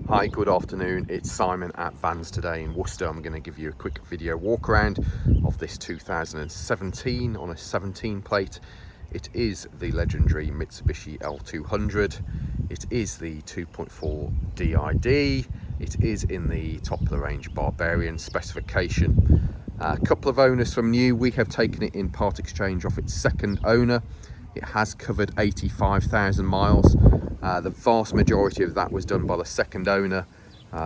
Hi, good afternoon. It's Simon at Vans Today in Worcester. I'm going to give you a quick video walk around of this 2017 on a 17 plate. It is the legendary Mitsubishi L200. It is the 2.4 Di-D. It is in the top of the range Barbarian specification. A couple of owners from new. We have taken it in part exchange off its second owner. It has covered 85,000 miles. The vast majority of that was done by the second owner.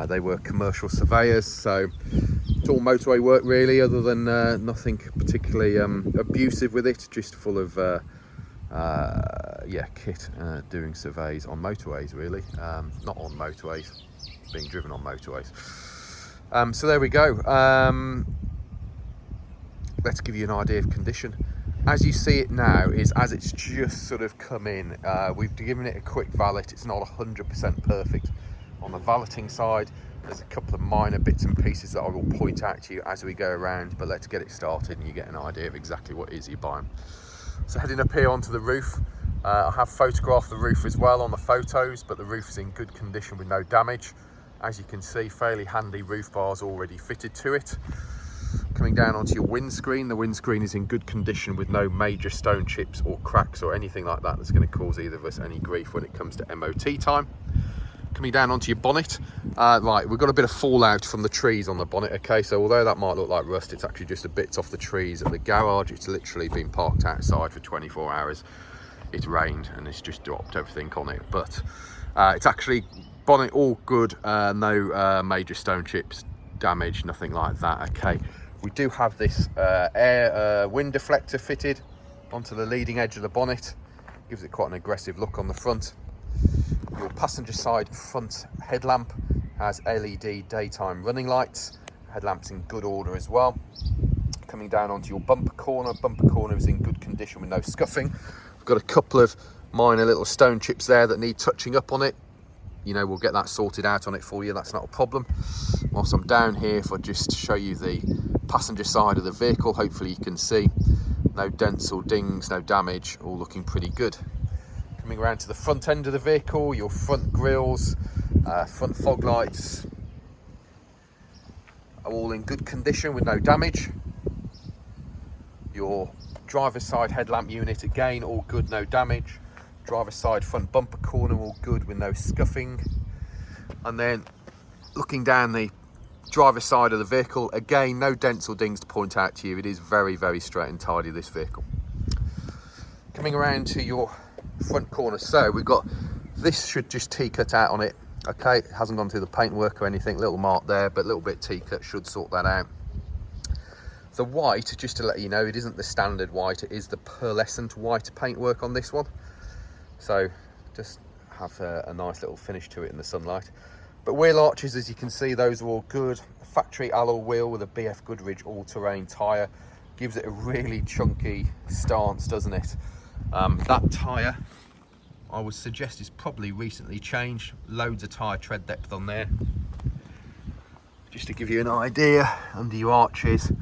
They were commercial surveyors, so it's all motorway work really, other than nothing particularly abusive with it, just full of kit doing surveys on motorways really, not on motorways, being driven on motorways. So there we go. Let's give you an idea of condition. As you see it now is as it's just sort of come in. We've given it a quick valet. It's not 100% perfect on the valeting side. There's a couple of minor bits and pieces that I will point out to you as we go around, but let's get it started and you get an idea of exactly what it is you're buying. So heading up here onto the roof, I have photographed the roof as well on the photos, but the roof is in good condition with no damage. As you can see, fairly handy roof bars already fitted to it. Coming down onto your windscreen, the windscreen is in good condition with no major stone chips or cracks or anything like that that's going to cause either of us any grief when it comes to MOT time. Coming down onto your bonnet, right, we've got a bit of fallout from the trees on the bonnet, okay, so although that might look like rust, it's actually just a bit off the trees at the garage. It's literally been parked outside for 24 hours. It's rained and it's just dropped everything on it, but it's actually bonnet all good, no major stone chips, damage, nothing like that, okay. We do have this wind deflector fitted onto the leading edge of the bonnet. Gives it quite an aggressive look on the front. Your passenger side front headlamp has LED daytime running lights. Headlamp's in good order as well. Coming down onto your bumper corner is in good condition with no scuffing. We've got a couple of minor little stone chips there that need touching up on it. You know, we'll get that sorted out on it for you, that's not a problem. Whilst I'm down here, if I just show you the passenger side of the vehicle, hopefully you can see no dents or dings, no damage, all looking pretty good. Coming around to the front end of the vehicle, your front grills, front fog lights are all in good condition with no damage. Your driver's side headlamp unit, again, all good, no damage. Driver's side front bumper corner, all good with no scuffing. And then looking down the driver's side of the vehicle, again, no dents or dings to point out to you. It is very, very straight and tidy, this vehicle. Coming around to your front corner, so we've got, this should just T-cut out on it, okay, it hasn't gone through the paintwork or anything, little mark there, but a little bit T-cut should sort that out. The white, just to let you know, it isn't the standard white, it is the pearlescent white paintwork on this one, so just have a nice little finish to it in the sunlight. But wheel arches, as you can see, those are all good. Factory alloy wheel with a BF Goodrich all-terrain tyre gives it a really chunky stance, doesn't it? That tyre, I would suggest, is probably recently changed. Loads of tyre tread depth on there. Just to give you an idea, under your arches,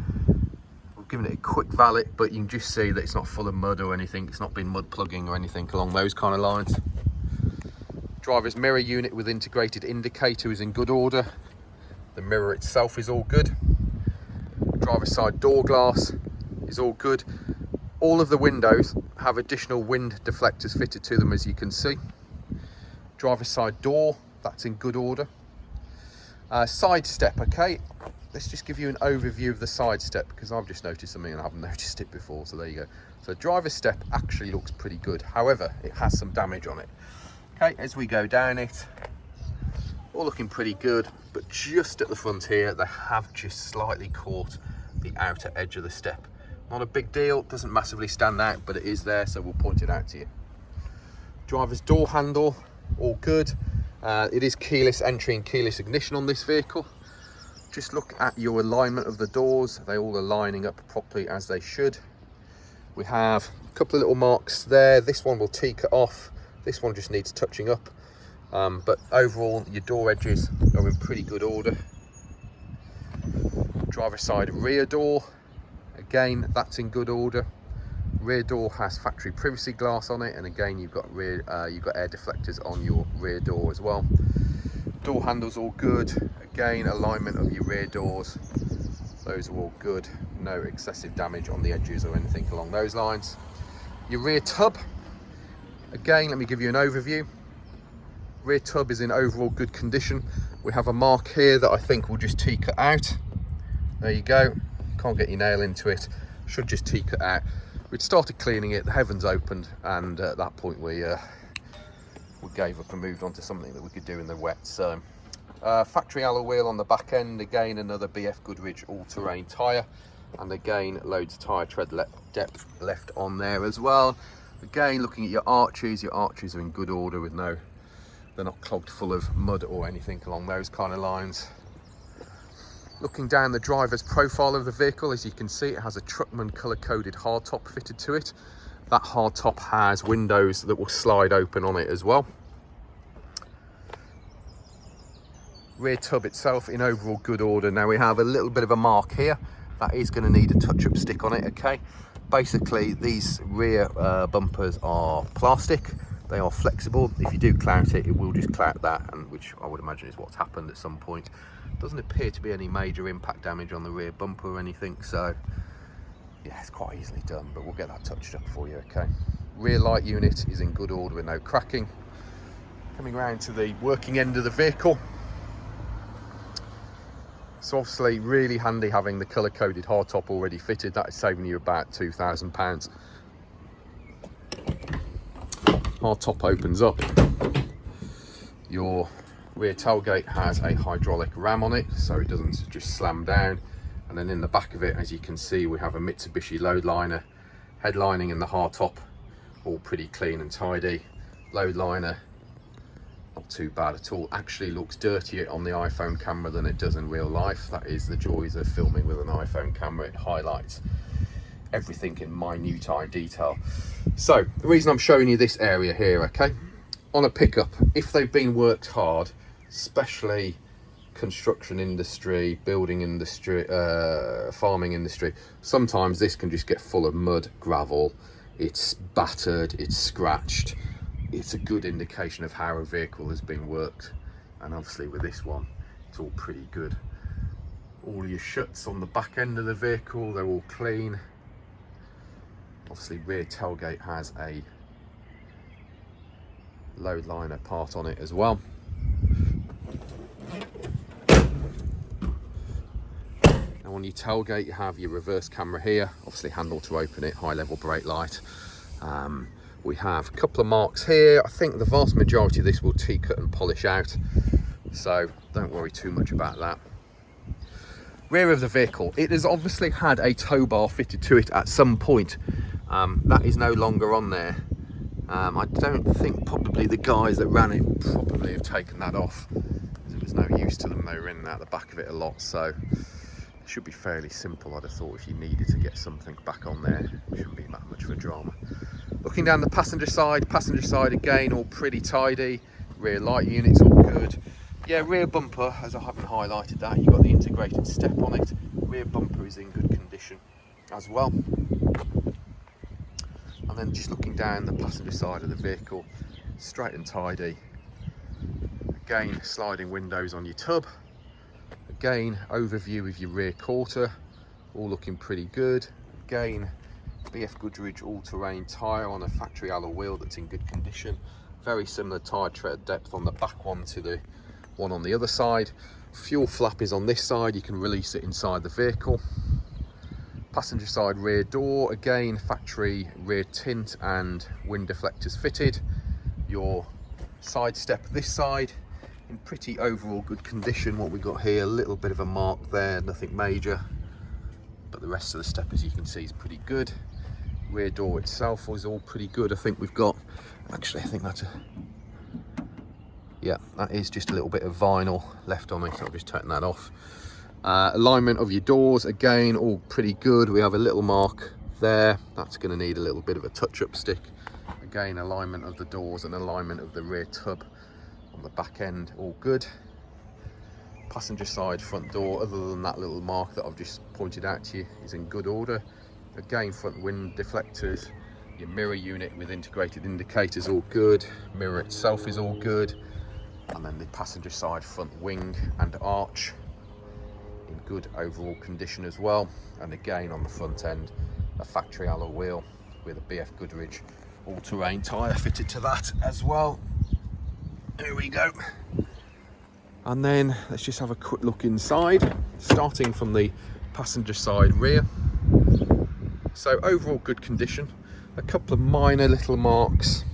we've given it a quick valet, but you can just see that it's not full of mud or anything. It's not been mud plugging or anything along those kind of lines. Driver's mirror unit with integrated indicator is in good order. The mirror itself is all good. Driver's side door glass is all good. All of the windows have additional wind deflectors fitted to them, as you can see. Driver's side door, that's in good order. Side step, okay. Let's just give you an overview of the side step, because I've just noticed something and I haven't noticed it before, so there you go. So driver's step actually looks pretty good. However, it has some damage on it. Okay, as we go down it, all looking pretty good, but just at the front here, they have just slightly caught the outer edge of the step. Not a big deal, doesn't massively stand out, but it is there, so we'll point it out to you. Driver's door handle, all good. It is keyless entry and keyless ignition on this vehicle. Just look at your alignment of the doors. They all are lining up properly as they should. We have a couple of little marks there. This one will T-cut off. This one just needs touching up, but overall your door edges are in pretty good order. Driver side rear door, again, that's in good order. Rear door has factory privacy glass on it, and again you've got air deflectors on your rear door as well. Door handles all good. Again, alignment of your rear doors, those are all good. No excessive damage on the edges or anything along those lines. Your rear tub, again, let me give you an overview. Rear tub is in overall good condition. We have a mark here that I think will just T-cut out. There you go. Can't get your nail into it. Should just T-cut out. We'd started cleaning it, the heavens opened, and at that point we gave up and moved on to something that we could do in the wet. So factory alloy wheel on the back end, again another BF Goodrich all-terrain tyre, and again loads of tyre tread depth left on there as well. Again, looking at your arches are in good order with no, they're not clogged full of mud or anything along those kind of lines. Looking down the driver's profile of the vehicle, as you can see, it has a Truckman colour-coded hardtop fitted to it. That hardtop has windows that will slide open on it as well. Rear tub itself in overall good order. Now we have a little bit of a mark here. That is going to need a touch-up stick on it, okay? Basically, these rear bumpers are plastic. They are flexible. If you do clout it, it will just clout that, and which I would imagine is what's happened at some point. Doesn't appear to be any major impact damage on the rear bumper or anything, so yeah, it's quite easily done, but we'll get that touched up for you, okay? Rear light unit is in good order with no cracking. Coming round to the working end of the vehicle. So obviously really handy having the colour-coded hardtop already fitted. That is saving you about £2,000. Hardtop opens up. Your rear tailgate has a hydraulic ram on it, so it doesn't just slam down. And then in the back of it, as you can see, we have a Mitsubishi load liner, headlining and the hardtop, all pretty clean and tidy. Load liner, not too bad at all. Actually looks dirtier on the iPhone camera than it does in real life. That is the joys of filming with an iPhone camera. It highlights everything in minute detail. So the reason I'm showing you this area here, okay, on a pickup, if they've been worked hard, especially construction industry, building industry, farming industry, sometimes this can just get full of mud, gravel, it's battered, it's scratched. It's a good indication of how a vehicle has been worked, and obviously with this one it's all pretty good. All your shuts on the back end of the vehicle, they're all clean. Obviously rear tailgate has a load liner part on it as well. Now on your tailgate you have your reverse camera here, obviously handle to open it, high level brake light. We have a couple of marks here. I think the vast majority of this will T-cut and polish out, so don't worry too much about that. Rear of the vehicle, it has obviously had a tow bar fitted to it at some point. That is no longer on there. I don't think probably the guys that ran it will probably have taken that off, because it was no use to them. They were in and out the back of it a lot, so it should be fairly simple. I'd have thought if you needed to get something back on there, it shouldn't be that much of a drama. Looking down the passenger side again, all pretty tidy. Rear light unit's all good. Yeah, rear bumper, as I haven't highlighted that, you've got the integrated step on it. Rear bumper is in good condition as well. And then just looking down the passenger side of the vehicle, straight and tidy. Again, sliding windows on your tub. Again, overview of your rear quarter, all looking pretty good. Again, BF Goodrich all-terrain tyre on a factory alloy wheel that's in good condition. Very similar tyre tread depth on the back one to the one on the other side. Fuel flap is on this side, you can release it inside the vehicle. Passenger side rear door, again factory rear tint and wind deflectors fitted. Your side step this side in pretty overall good condition. What we got here, a little bit of a mark there, nothing major, but the rest of the step, as you can see, is pretty good. Rear door itself was all pretty good. I think we've got, actually I think that's yeah, that is just a little bit of vinyl left on it, so I'll just turn that off. Alignment of your doors, again, all pretty good. We have a little mark there, that's going to need a little bit of a touch-up stick. Again, alignment of the doors and alignment of the rear tub on the back end, all good. Passenger side front door, other than that little mark that I've just pointed out to you, is in good order. Again, front wind deflectors, your mirror unit with integrated indicators, all good. Mirror itself is all good. And then the passenger side front wing and arch in good overall condition as well. And again on the front end, a factory alloy wheel with a BF Goodrich all-terrain tyre fitted to that as well. Here we go. And then let's just have a quick look inside, starting from the passenger side rear. So overall good condition. A couple of minor little marks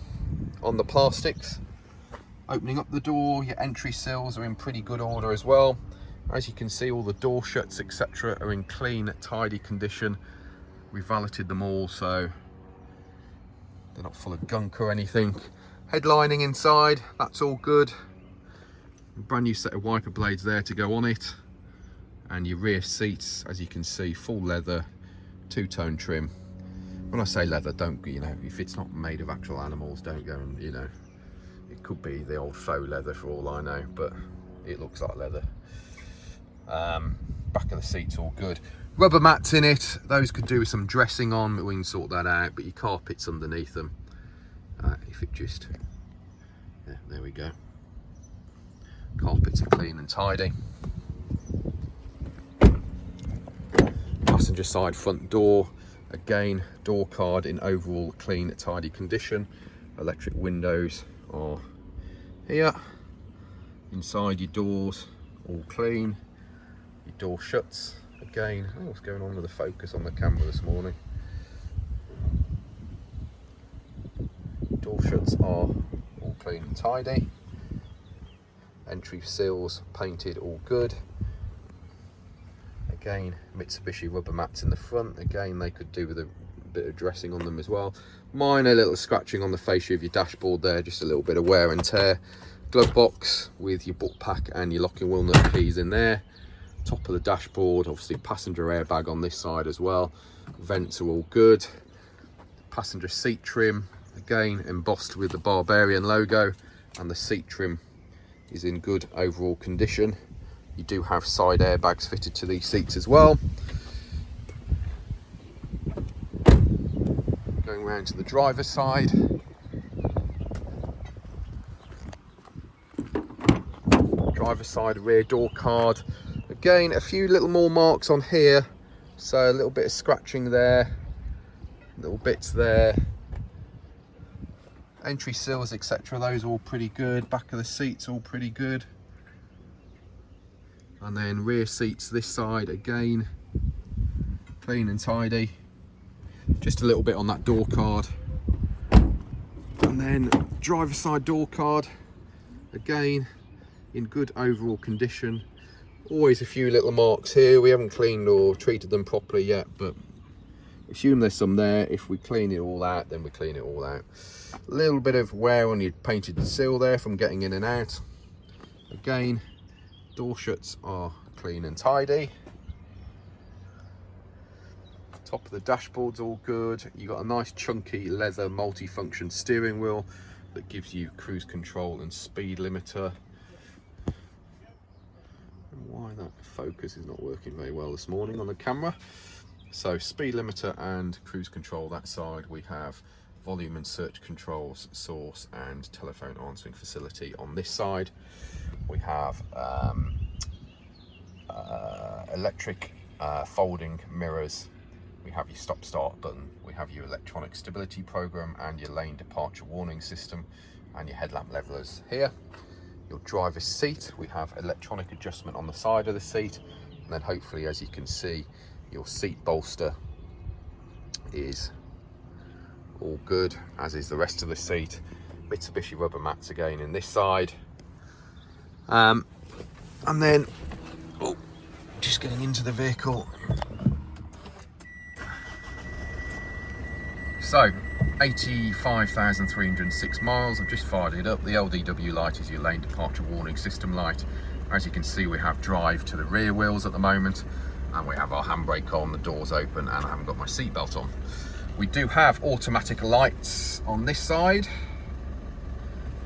on the plastics. Opening up the door, your entry sills are in pretty good order as well. As you can see, all the door shuts, etc. are in clean, tidy condition. We valeted them all, so they're not full of gunk or anything. Headlining inside, that's all good. A brand new set of wiper blades there to go on it. And your rear seats, as you can see, full leather, two-tone trim. When I say leather, don't, you know, if it's not made of actual animals, don't go and, you know, it could be the old faux leather for all I know, but it looks like leather. Back of the seat's all good. Rubber mats in it, those could do with some dressing on, but we can sort that out. But your carpet's underneath them. If it just, yeah, there we go. Carpets are clean and tidy. Passenger side front door, again, door card in overall clean, tidy condition. Electric windows are here. Inside your doors, all clean. Your door shuts, again, oh, what's going on with the focus on the camera this morning? Door shuts are all clean and tidy. Entry sills painted, all good. Again, Mitsubishi rubber mats in the front. Again, they could do with a bit of dressing on them as well. Minor little scratching on the fascia of your dashboard there, just a little bit of wear and tear. Glove box with your book pack and your locking wheel nut keys in there. Top of the dashboard, obviously passenger airbag on this side as well. Vents are all good. Passenger seat trim, again embossed with the Barbarian logo, and the seat trim is in good overall condition. You do have side airbags fitted to these seats as well. Going round to the driver's side. Driver's side rear door card. Again, a few little more marks on here. So a little bit of scratching there. Little bits there. Entry sills, etc. Those are all pretty good. Back of the seats all pretty good. And then rear seats this side, again, clean and tidy. Just a little bit on that door card. And then driver's side door card, again, in good overall condition. Always a few little marks here. We haven't cleaned or treated them properly yet, but assume there's some there. If we clean it all out, then we clean it all out. A little bit of wear on your painted sill there from getting in and out. Again, door shuts are clean and tidy. Top of the dashboard's all good. You got a nice chunky leather multi-function steering wheel that gives you cruise control and speed limiter. Why that focus is not working very well this morning on the camera. So speed limiter and cruise control that side. We have volume and search controls, source and telephone answering facility on this side. We have electric folding mirrors. We have your stop start button. We have your electronic stability program and your lane departure warning system and your headlamp levelers here. Your driver's seat, we have electronic adjustment on the side of the seat, and then hopefully, as you can see, your seat bolster is all good, as is the rest of the seat. Mitsubishi rubber mats again in this side. And then, oh, just getting into the vehicle. So, 85,306 miles. I've just fired it up. The LDW light is your lane departure warning system light. As you can see, we have drive to the rear wheels at the moment, and we have our handbrake on, the doors open, and I haven't got my seatbelt on. We do have automatic lights on this side.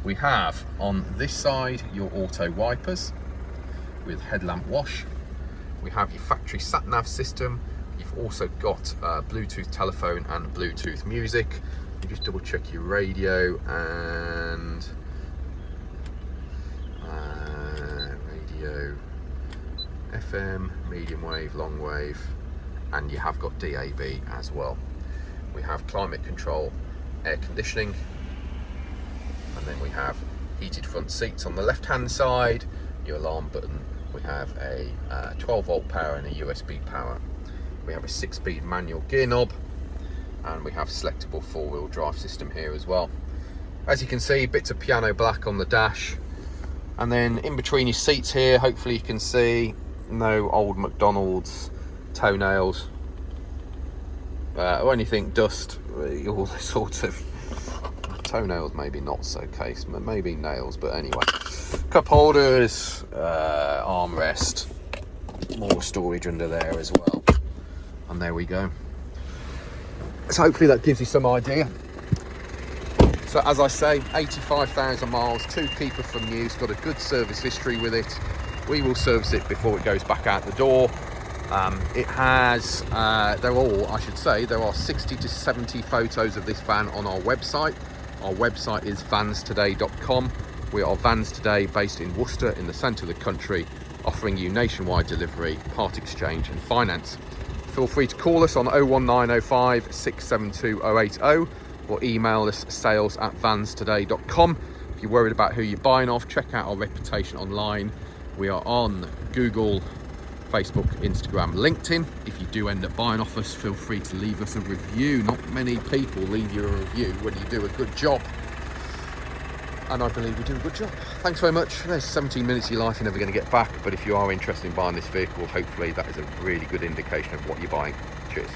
We have on this side your auto wipers with headlamp wash. We have your factory sat nav system. You've also got Bluetooth telephone and Bluetooth music. You just double check your radio, and FM, medium wave, long wave, and you have got DAB as well. We have climate control, air conditioning, and then we have heated front seats on the left hand side, your alarm button. We have a 12 volt power and a USB power. We have a 6-speed manual gear knob, and we have selectable 4-wheel drive system here as well. As you can see, bits of piano black on the dash, and then in between your seats here, hopefully you can see no old McDonald's toenails or anything dust, all sorts of toenails, maybe not so case, maybe nails, but anyway. Cup holders, armrest, more storage under there as well, and there we go. So hopefully that gives you some idea. So as I say, 85,000 miles, to keep it from use, got a good service history with it. We will service it before it goes back out the door. It has, there are 60 to 70 photos of this van on our website. Our website is vanstoday.com. We are Vans Today, based in Worcester in the centre of the country, offering you nationwide delivery, part exchange and finance. Feel free to call us on 01905 672 080 or email us sales@vanstoday.com. If you're worried about who you're buying off, check out our reputation online. We are on Google, Facebook, Instagram, LinkedIn. If you do end up buying off us, feel free to leave us a review. Not many people leave you a review when you do a good job, and I believe we do a good job. Thanks very much. There's 17 minutes of your life you're never going to get back, but if you are interested in buying this vehicle, hopefully that is a really good indication of what you're buying. Cheers.